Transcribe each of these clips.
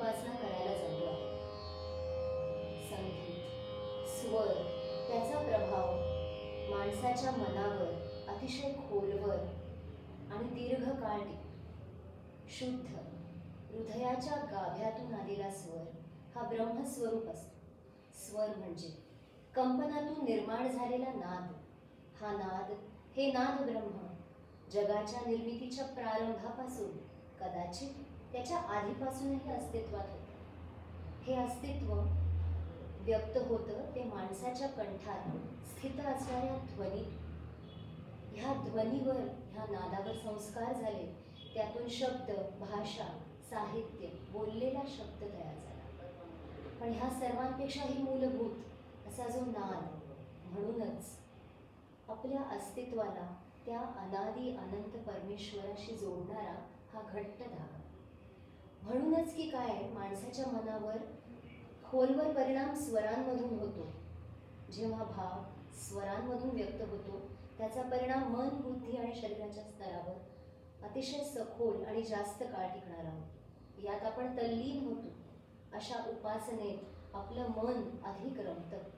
उपासना करायला जमलो आहे. संगीत, स्वर, त्याचा प्रभाव माणसाच्या मनावर अतिशय खोलवर आणि दीर्घकाळ टिकतो. शुद्ध हृदयाच्या गाभ्यातून आलेला स्वर हा ब्रह्मस्वरूप असतो. स्वर म्हणजे कंपनातून निर्माण झालेला नाद. हा नाद, हे नाद ब्रह्म जगाच्या निर्मितीच्या प्रारंभापासून, कदाचित त्याच्या आधीपासूनही अस्तित्वात होते. हे अस्तित्व व्यक्त होतं ते माणसाच्या कंठात स्थित असणाऱ्या ध्वनीत. ह्या ध्वनीवर, ह्या नादावर संस्कार झाले. त्यातून शब्द, भाषा, साहित्य, बोललेला शब्द तयार झाला. पण ह्या सर्वांपेक्षाही मूलभूत असा जो नाद, म्हणूनच आपल्या अस्तित्वाला त्या अनादी अनंत परमेश्वराशी जोडणारा हा घट्ट धागा. म्हणूनच की काय, माणसाच्या मनावर खोलवर परिणाम स्वरांमधून होतो. जेव्हा भाव स्वरांमधून व्यक्त होतो, त्याचा परिणाम मन, बुद्धी आणि शरीराच्या स्तरावर अतिशय सखोल आणि जास्त काळ टिकणारा होतो. यात आपण तल्लीन होतो. अशा उपासनेत आपलं मन अधिक रमतं.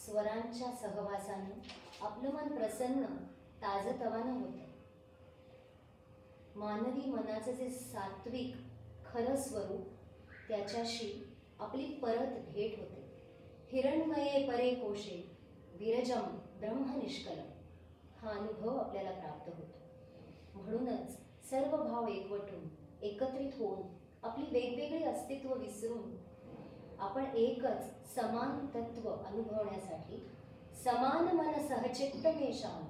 स्वरांच्या सहवासाने आपलं मन प्रसन्न, ताजतवानं होतं. मानवी मनाचं जे सात्विक खरं स्वरूप, त्याच्याशी आपली परत भेट होते. हिरण्मये परे कोशे विरजम ब्रह्म निष्कलम, हा अनुभव आपल्याला प्राप्त होतो. म्हणूनच सर्व भाव एकवटून, एकत्रित होऊन, आपली वेगवेगळी अस्तित्व विसरून आपण एकच समान तत्व अनुभवण्यासाठी समान मन सहचित्त मेषाम,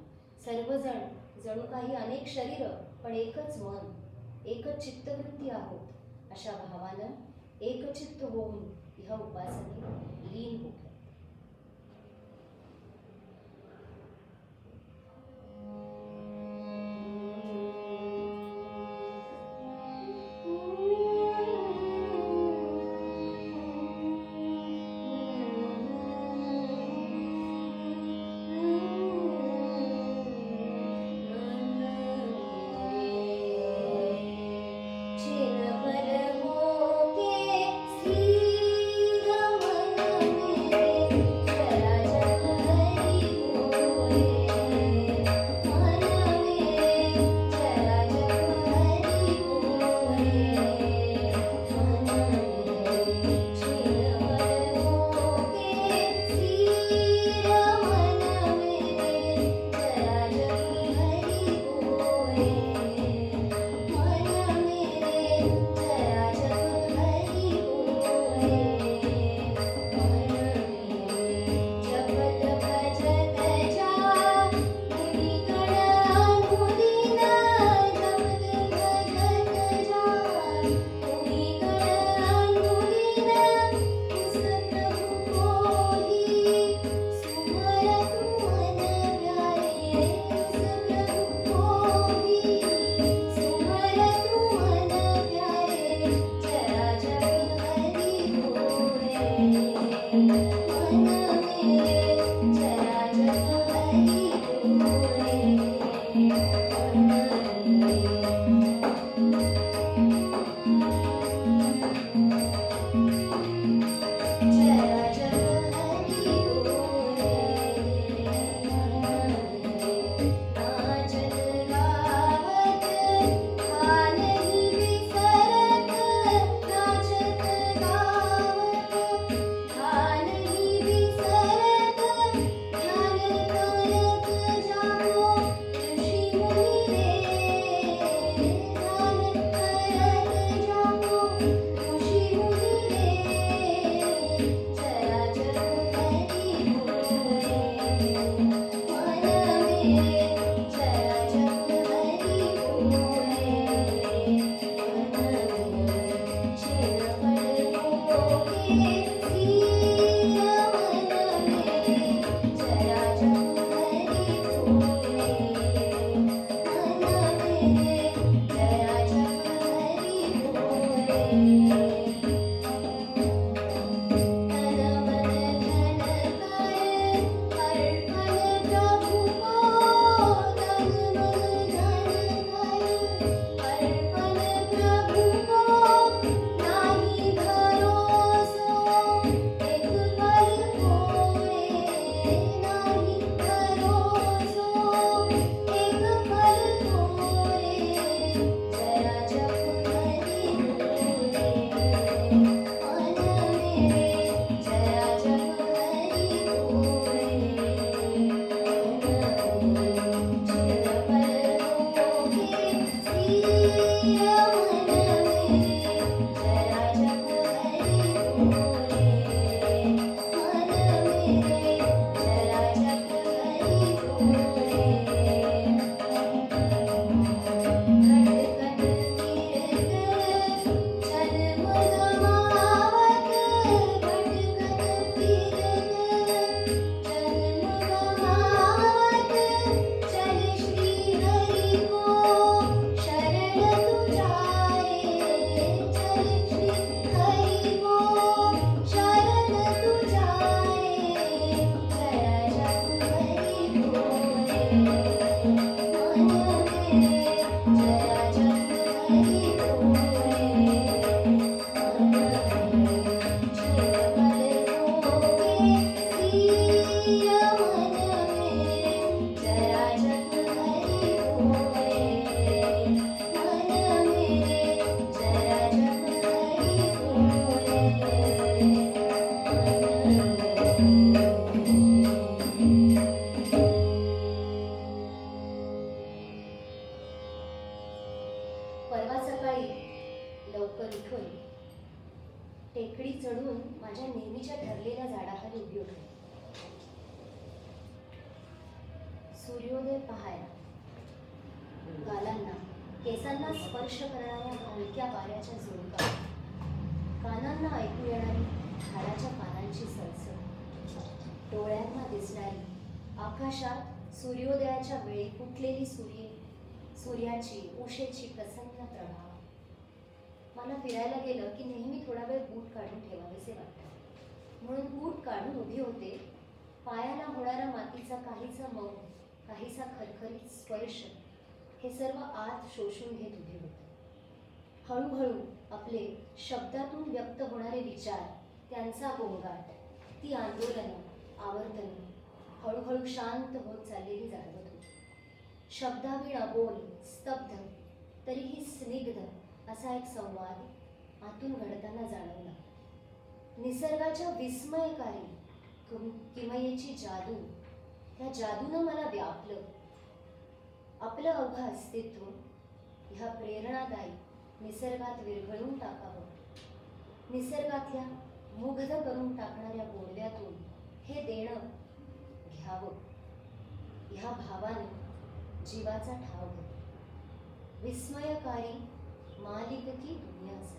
सर्वजण जणू काही अनेक शरीर पण एकच मन, एकच चित्तवृत्ती आहोत, अशा भावानं एकचित्त होऊन ह्या उपासनेत लीन होतो. Thank you. लवकर उठून टेकडी चढून माझ्या नेहमीच्या ठरलेल्या झाडाखाली उभी होते. सूर्योदय पाहायला, गालांना केसांना स्पर्श करणाऱ्या हलक्या वाऱ्याच्या झुळका, कानांना ऐकू येणारी झाडाच्या पानांची सळसळ, डोळ्यांना दिसणारी आकाशात सूर्योदयाच्या वेळी फुटलेली सूर्याची उशेची प्रसन्न प्रभा. मला फिरायला गेलं की नेहमी थोडा वेळ बूट काढून ठेवावेसे वाटतं, म्हणून बूट काढून उभी होते. पायाला होणारा मातीचा काहीसा मऊ, काहीसा खरखरीत स्पर्श हे सर्व आत शोषून घेत उभे होते. हळूहळू आपले शब्दातून व्यक्त होणारे विचार, त्यांचा गोंगाट, ती आंदोलनं, आवर्तनं हळूहळू शांत होत चाललेली जाणवत होती. शब्दावीण अबोल, स्तब्ध, तरीही स्निग्ध असा एक संवाद आतून घडताना जाणवला. निसर्गाच्या विस्मयकारी किमयेची जादू, त्या जादूनं मला व्यापलं. आपलं अवघं अस्तित्व ह्या प्रेरणादायी निसर्गात विरघळून टाकावं, निसर्गातल्या मुग्ध करून टाकणाऱ्या गोडव्यातून हे देणं घ्यावं, ह्या भावानं जीवाचा ठाव घेतो. विस्मयकारी मालिक की दुनिया से.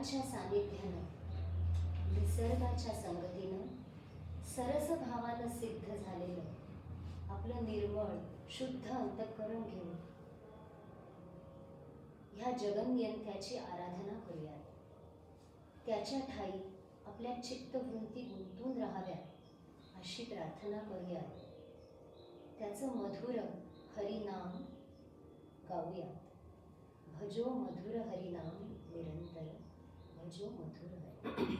गुणांच्या सानिध्यानं, निसर्गाच्या संगतीनं, सरस भावानं सिद्ध झालेलं आपलं निर्मळ शुद्ध अंतःकरण घेऊन ह्या जगन्यंत्याची आराधना करूयात. त्याच्या ठाई आपल्या चित्तवृत्ती गुंतून राहाव्यात अशी प्रार्थना करूयात. त्याचं मधुर हरिनाम गाऊयात. भजो मधुर हरिनाम निरंतर, भजो मधुर हरि.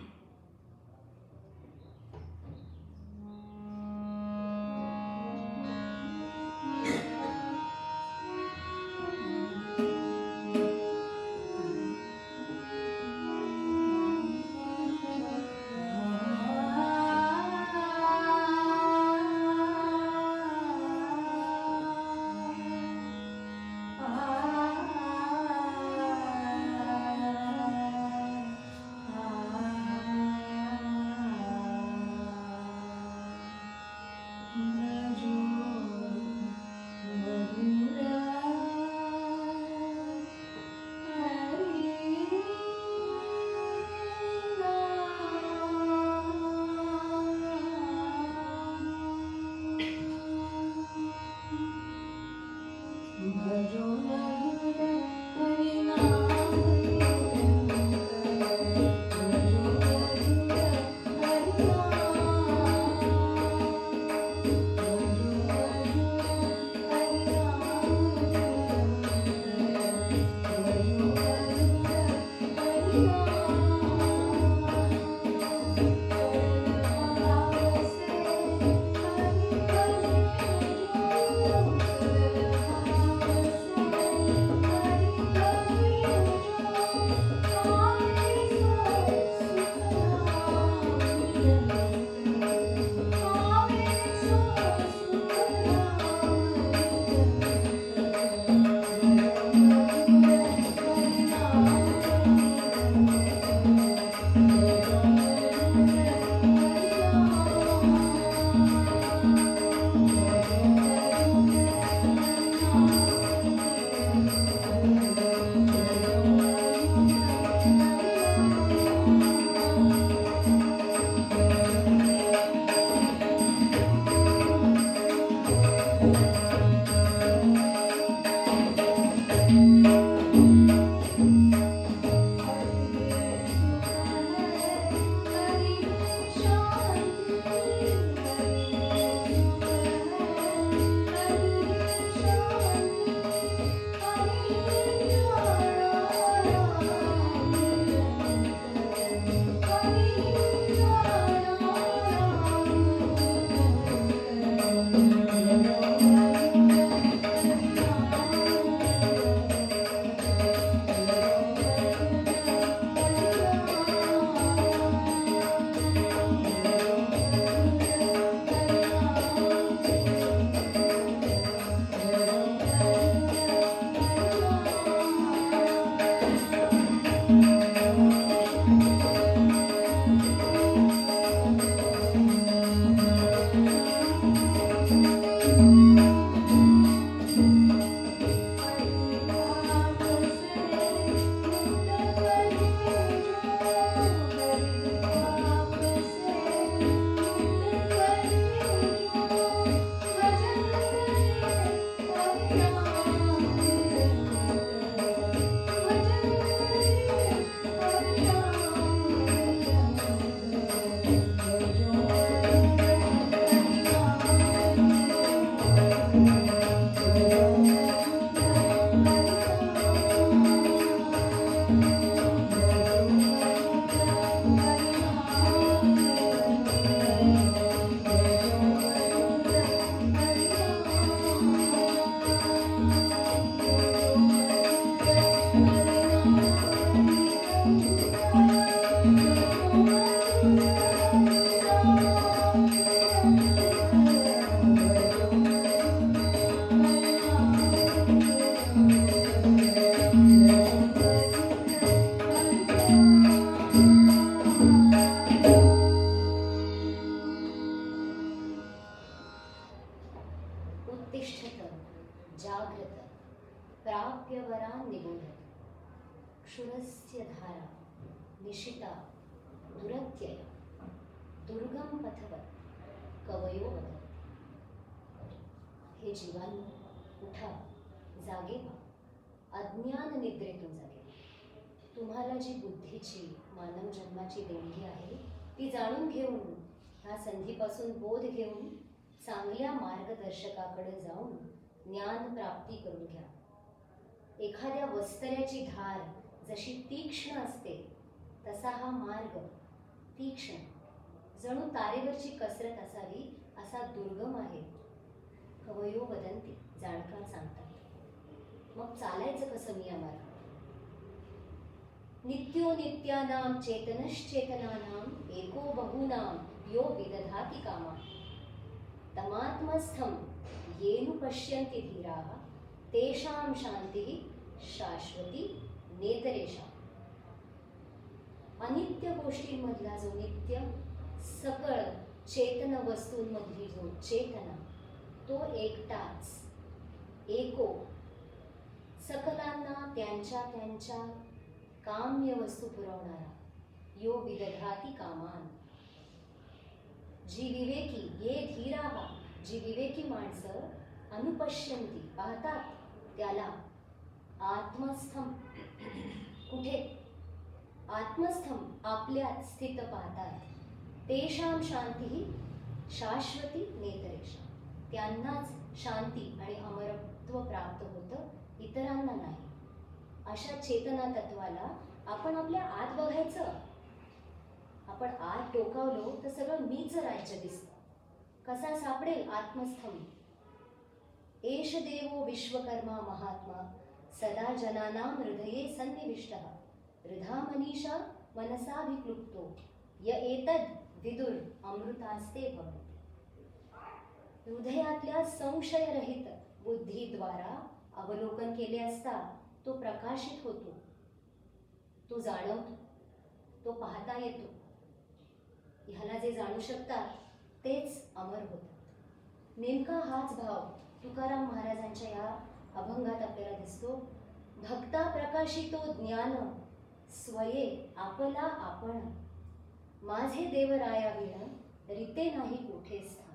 प्राप्य वरान् निबोधत क्षुरस्य धारा निशिता दुरत्यया दुर्गम पथवत कवयो वदन्ति. हे जीवांनो, उठा, जागे व्हा, अज्ञान निद्रेतून जागे व्हा. तुम्हाला जी बुद्धीची मानव जन्माची देणगी आहे ती जाणून घेऊन, ह्या संधीपासून बोध घेऊन चांगल्या मार्गदर्शकाकडे जाऊन ज्ञान प्राप्ती करून घ्या. एखाद्या वस्तऱ्याची धार जशी तीक्ष्ण असते तसा हा मार्ग तीक्ष्ण, जणू तारेवरची कसरत असावी असा दुर्गम आहे. कवयो वदन्ति, जाणकार सांगतात. मग चालायचं कसं मी या मार्गावर? नित्यो नित्यानां चेतनश्चेतनानां एको बहूनां यो विदधाति कामा. तमात्मस्थं येनु पश्यन्ति धीराः तेषां शान्तिः शाश्वती नेतरेषाम्. अनित्य गोष्टींमधला जो नित्य, सकळ चेतन वस्तूंमधली जो चेतना, तो एकटाच, एको, सकलांना त्यांच्या त्यांच्या काम्य वस्तू पुरवणारा, यो विदधाती कामान. जी विवेकी, ये धीराः, जी विवेकी माणसं अनुपश्यंती, पाहतात त्याला, आत्मस्थम, कुठे? आत्मस्थम, आपल्यात स्थित पाहतात. तेषां शांती शाश्वती नेतरेषां, त्यांनाच शांती आणि अमरत्व प्राप्त होतं, इतरांना नाही. अशा चेतना तत्वाला आपण आपल्या आत बघायचं. आपण आत डोकावलो तर सगळं मीच राज्य दिसतं. कसा सापडेल आत्मस्थम? एष देवो विश्वकर्मा महात्मा सदा जनानां हृदये सन्निविष्टः हृदा मनीषा मनसाभिक्लुप्तो य एतद् विदुर अमृतास्ते भवन्ति. हृदयातल्या संशयरहित बुद्धीद्वारा अवलोकन केले असता तो प्रकाशित होतो, तो जाणवतो, तो पाहता येतो. ह्याला जे जाणू शकतात तेच अमर होतात. नेमका हाच भाव तुकाराम महाराजांच्या या अभंगात आपल्याला दिसतो. भक्ता प्रकाशितो ज्ञान स्वये आपला आपण, माझे देवराया विण रीते नाही कोठे स्थान.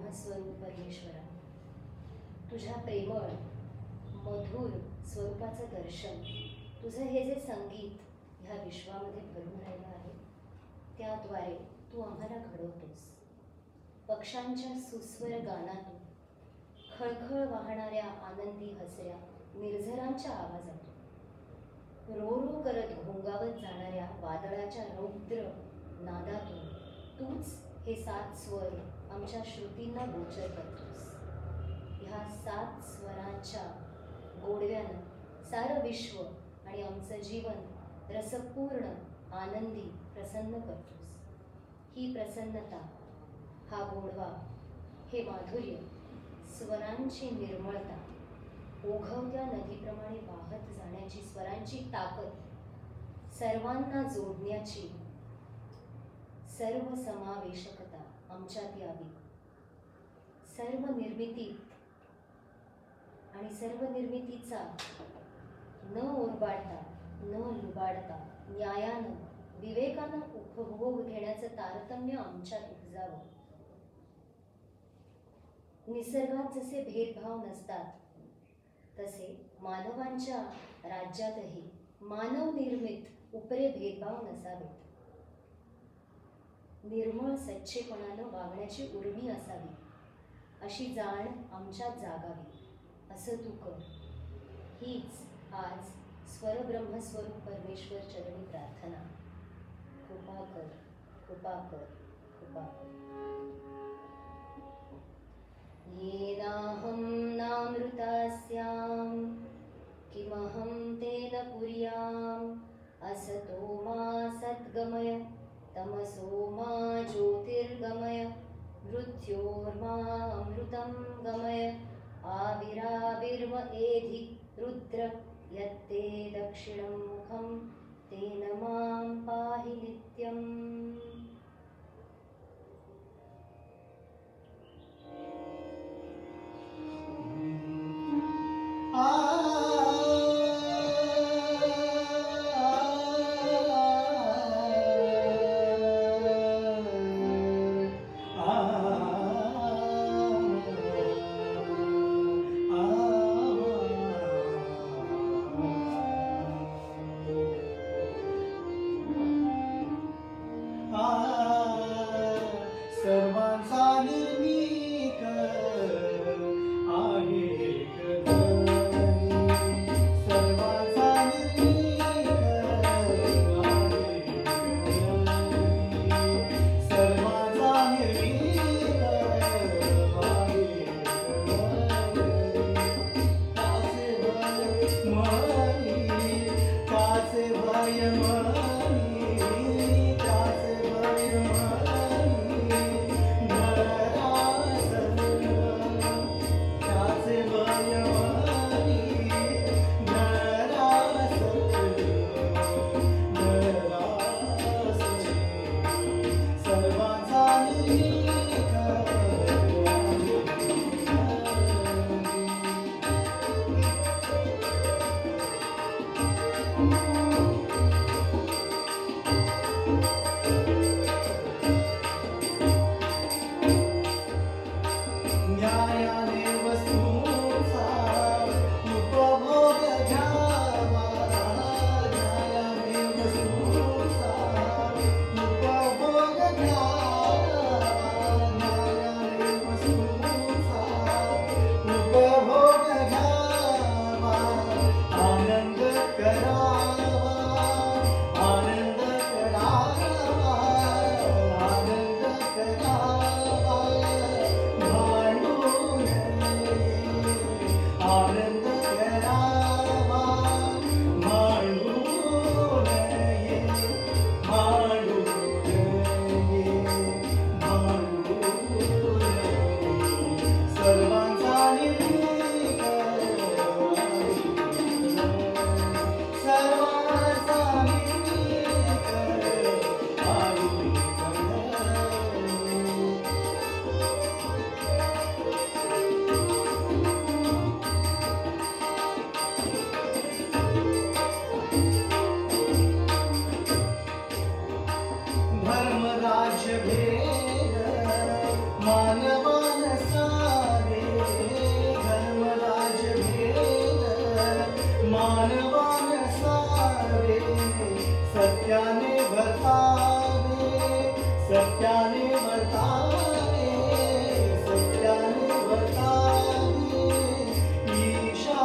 ब्रह्मस्वरूप परमेश्वरा, तुझ्या प्रेमळ मधुर स्वरूपाचं दर्शन, तुझं हे जे संगीत ह्या विश्वामध्ये भरून राहिलं आहे त्याद्वारे तू आम्हाला घडवतोस. पक्ष्यांच्या सुस्वर गानातून, खळखळ वाहणाऱ्या आनंदी हसऱ्या निर्झरांच्या आवाजातून, रो रो करत घोंगावत जाणाऱ्या वादळाच्या रौद्र नादातून तूच हे 7 स्वर आमच्या श्रुतींना गोचर करतोस. ह्या 7 स्वरांच्या गोडव्यानं सारं विश्व आणि आमचं जीवन रसपूर्ण, आनंदी, प्रसन्न करतोस. ही प्रसन्नता, हा गोडवा, हे माधुर्य, स्वरांची निर्मळता, ओघवत्या नदीप्रमाणे वाहत जाण्याची स्वरांची ताकद, सर्वांना जोडण्याची सर्वसमावेशकता आमच्यात यावी. सर्व निर्मितीत आणि सर्व निर्मितीचा न ओरबाडता, न लुबाडता, न्यायानं, विवेकानं उपभोग घेण्याचं तारतम्य आमच्यात उपजावं. निसर्गात जसे भेदभाव नसतात तसे मानवांच्या राज्यातही मानव निर्मित उपरे भेदभाव नसावेत. निर्मळ सच्चेपणानं वागण्याची उर्मी असावी, अशी जाण आमच्यात जागावी, असं तू कर. हीच आज स्वरब्रह्मस्वरूप परमेश्वर चरणी प्रार्थना. कृपा कर, कृपा कर, कृपा कर. येनाहं नामृतास्यां किमहं तेन पुर्याम्. असतो मा सद्गमय, तमसो मा ज्योतिर्गमय, मृत्योर्मा अमृतं गमय. आविराविर्म एधि रुद्र, यत्ते दक्षिणं मुखं, तेन मां पाहि नित्यम्. धर्म राज्य भेद मानवान सत्याने वर्तावे सत्याने वर्तावे ईशा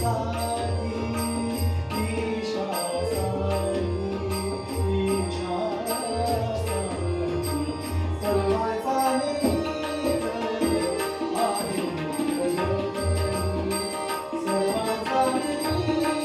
साधी ईशा साधी ईशा साधी सर्वांचा निर्भय आहे जगणी सर्वांचा निर्भय आहे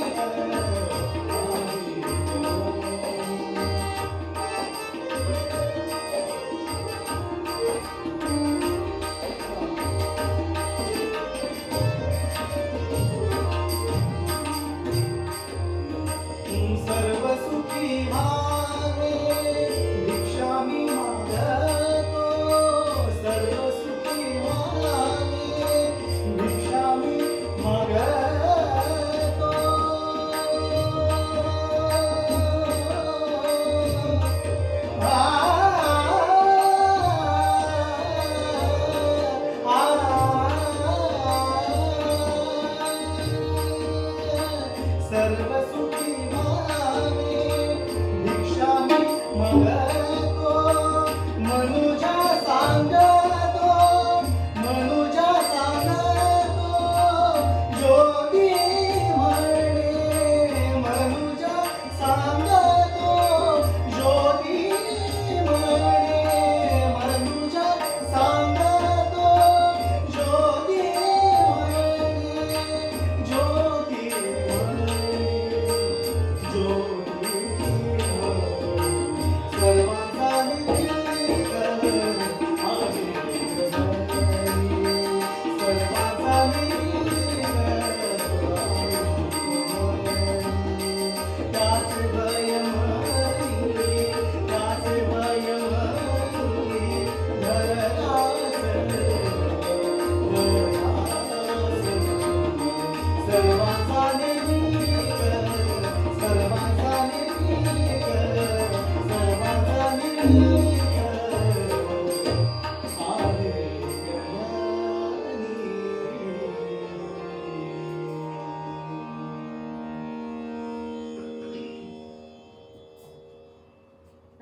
सर्व सुखी भावे भिक्षामी मागतो सर्व सुखी भावे भिक्षामी मागतो सर्व सुखी भावे भिक्षामी मागतो मनुजा सांगतो मनुजा सांगतो जोगी म्हणे मनुजा सांगतो जोगी म्हणे मनुजा सांगतो जोगी म्हणे जोगी सर्वांचा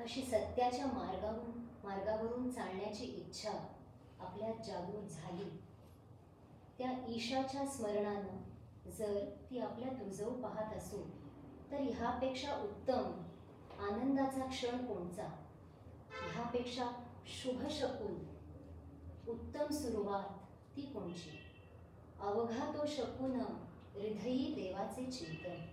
अशी सत्याच्या मार्गावरून चालण्याची इच्छा आपल्यात जागृत झाली, त्या ईशाच्या स्मरणानं जर ती आपल्यात रुजवू पाहत असू, तर ह्यापेक्षा उत्तम आनंदाचा क्षण कोणचा, ह्यापेक्षा शुभ शकून उत्तम सुरुवात ती कोणची. अवघा तो शकून हृदयी देवाचे चिंतन.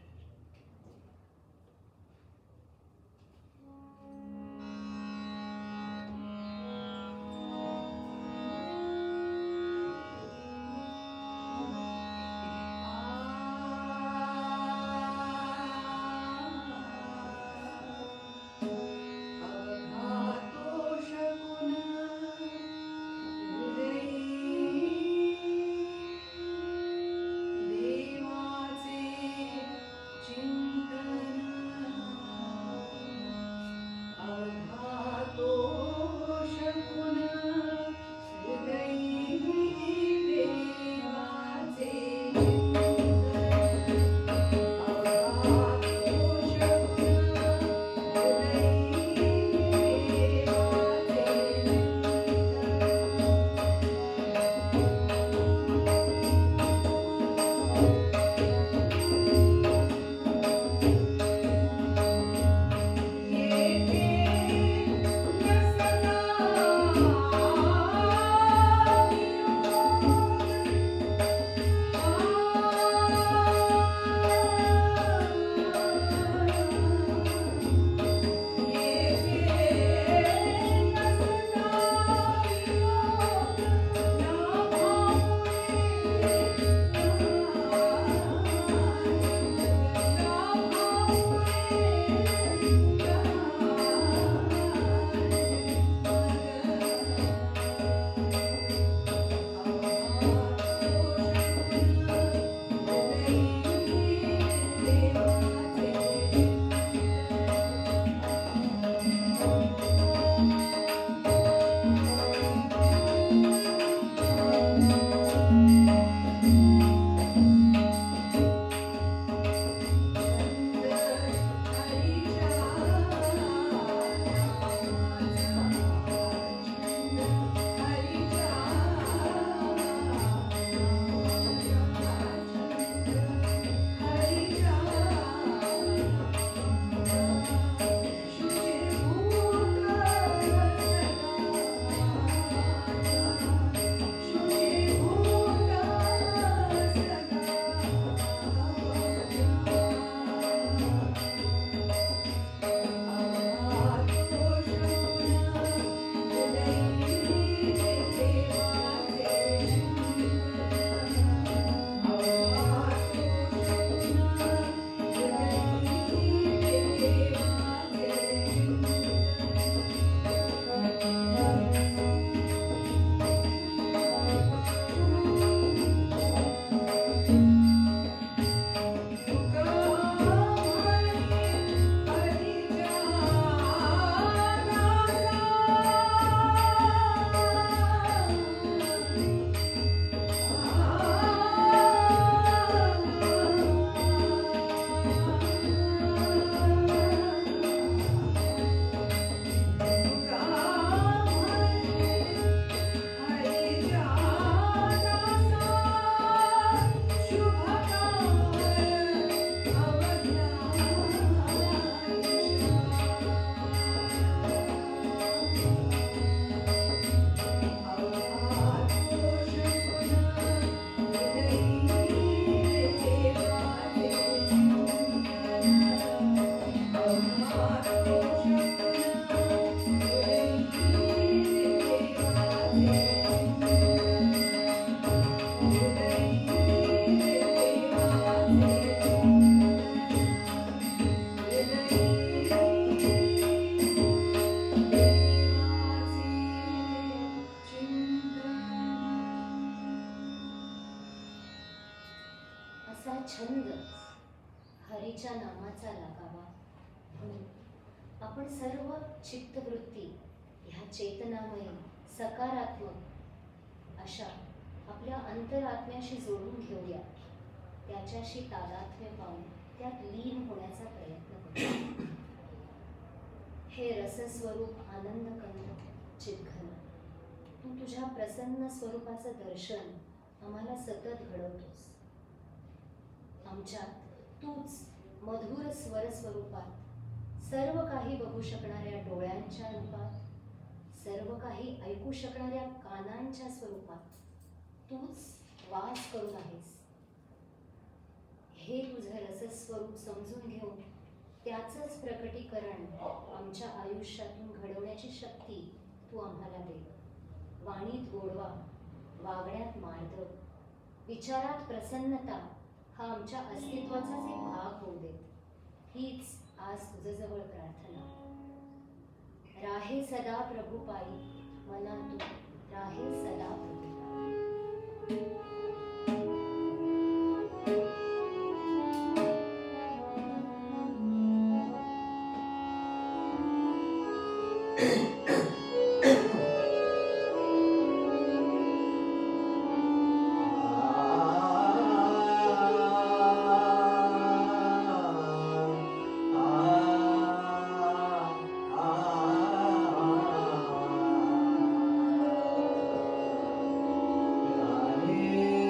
असा छंद हरीच्या नामाचा लागावा म्हणून आपण सर्व चित्तवृत्ती ह्या चेतनामयी सकारात्मक अशा आपल्या अंतरात्म्याशी जोडून घेऊया, त्याच्याशी तादात्म्य पाहून त्यात लीन होण्याचा प्रयत्न करूया. हे रसस्वरूप आनंदकंद चितघन, तू तुझ्या प्रसन्न स्वरूपाचं दर्शन आम्हाला सतत घडवतोस. आमच्यात तूच मधुर स्वर स्वरूपात, सर्व काही बघू शकणाऱ्या डोळ्यांच्या रूपात, सर्व काही ऐकू शकणाऱ्या कानांच्या स्वरूपात तूच वास करून आहेस. हे तुझं रसस्वरूप समजून घेऊन त्याचंच प्रकटीकरण आमच्या आयुष्यातून घडवण्याची शक्ती तू आम्हाला दे. वाणीत गोडवा, वागण्यात मार्दव, विचारात प्रसन्नता हा आमच्या अस्तित्वाचाच एक भाग होऊ देत. हीच आज तुझ्याजवळ प्रार्थना. राहे सदा प्रभू पायी, मना तू राहे सदा प्रभू पायी. राधे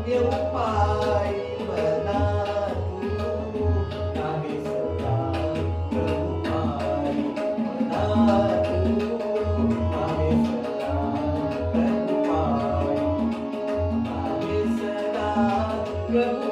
देऊ पाय मला तू आहे सदा प्रभू पाय मला तू आहे सदा प्रभू पाय आहे सदा प्रभू